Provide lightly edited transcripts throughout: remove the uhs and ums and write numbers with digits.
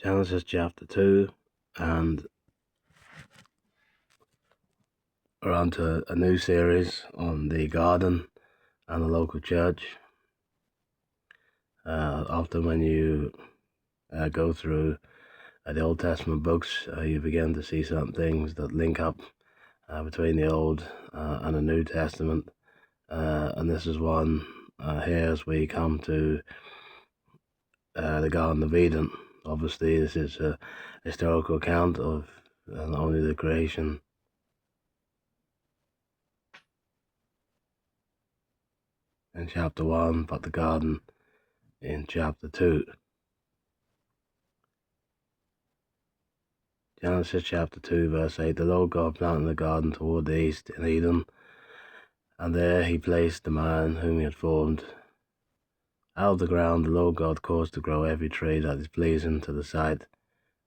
Genesis chapter 2, and we're on to a new series on the garden and the local church. Often when you go through the Old Testament books, you begin to see certain things that link up between the Old and the New Testament, and this is one here as we come to the Garden of Eden. Obviously, this is a historical account of not only the creation in chapter 1, but the garden in chapter 2. Genesis chapter 2, verse 8. The Lord God planted a garden toward the east in Eden, and there he placed the man whom he had formed. Out of the ground the Lord God caused to grow every tree that is pleasing to the sight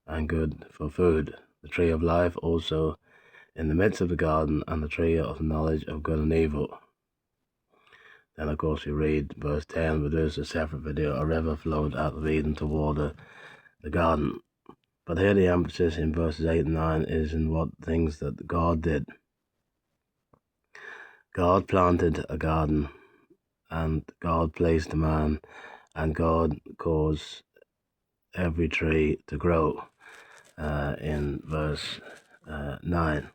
and good for food, the tree of life also in the midst of the garden, and the tree of knowledge of good and evil. Then of course we read verse 10, but there's a separate video. A river flowed out of Eden toward the garden. But here the emphasis in verses 8 and 9 is in what things that God did. God planted a garden, and God placed a man, and God caused every tree to grow in verse 9.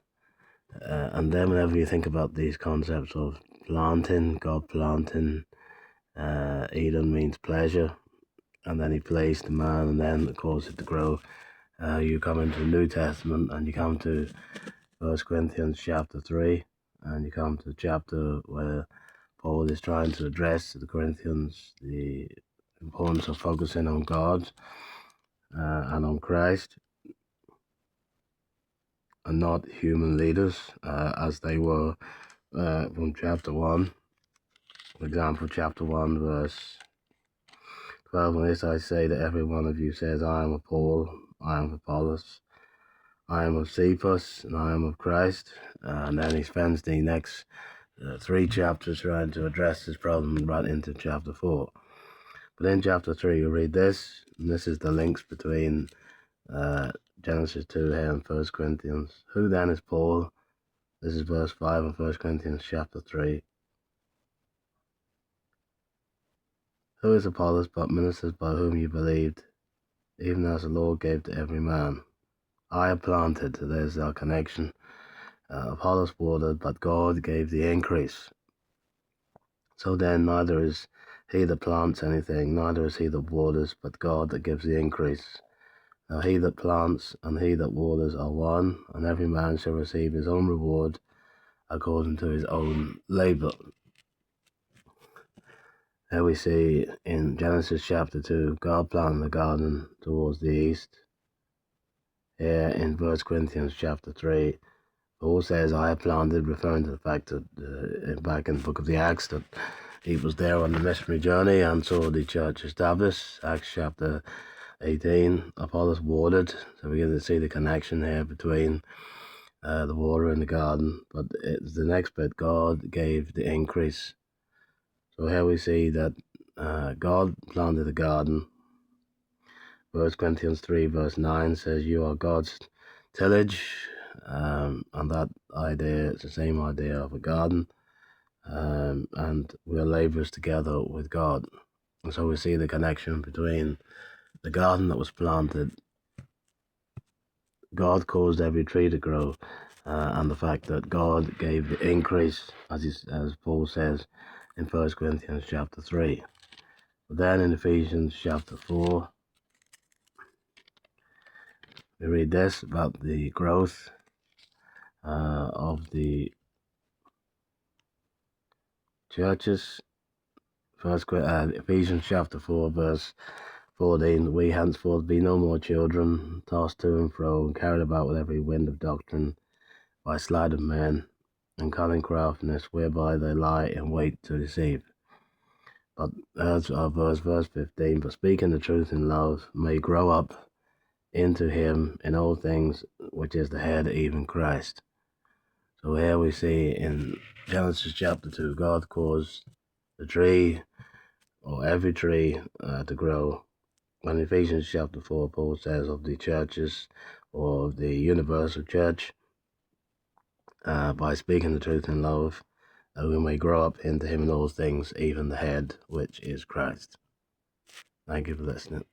And then whenever you think about these concepts of planting, God planting, Eden means pleasure, and then he placed the man, and then caused it to grow. You come into the New Testament, and you come to 1 Corinthians chapter 3, and you come to the chapter where Paul is trying to address to the Corinthians the importance of focusing on God and on Christ, and not human leaders as they were from chapter 1. For example, chapter 1, verse 12, on this I say that every one of you says, I am of Paul, I am of Apollos, I am of Cephas, and I am of Christ. And then he spends the next 3 chapters trying to address this problem right into chapter 4. But in chapter 3 you read this, and this is the links between Genesis 2 here and 1 Corinthians. Who then is Paul? This is verse 5 of 1 Corinthians chapter 3. Who is Apollos but ministers by whom you believed, even as the Lord gave to every man? I have planted, there's our connection. Apollos watered, but God gave the increase. So then neither is he that plants anything, neither is he that waters, but God that gives the increase. Now he that plants and he that waters are one, and every man shall receive his own reward according to his own labor. There we see in Genesis chapter 2, God planted the garden towards the east. Here in 1 Corinthians chapter 3, Paul says, I have planted, referring to the fact that back in the book of the Acts, that he was there on the missionary journey and saw the church established. Acts chapter 18, Apollos watered. So we get to see the connection here between the water in the garden. But it's the next bit, God gave the increase. So here we see that God planted the garden. 1 Corinthians 3 verse 9 says, you are God's tillage, and that idea is the same idea of a garden, and we're laborers together with God. And so we see the connection between the garden that was planted, God caused every tree to grow, and the fact that God gave the increase, as Paul says in 1 Corinthians chapter 3. But then in Ephesians chapter 4, we read this about the growth of the churches. Ephesians chapter 4 verse 14, we henceforth be no more children, tossed to and fro, and carried about with every wind of doctrine, by sleight of men, and cunning craftiness, whereby they lie in wait to deceive. But as our verse 15, but speaking the truth in love, may grow up into him in all things, which is the head, even Christ. So here we see in Genesis chapter 2, God caused the tree, or every tree, to grow, in Ephesians chapter 4, Paul says of the churches, or of the universal church, by speaking the truth in love, that we may grow up into him in all things, even the head, which is Christ. Thank you for listening.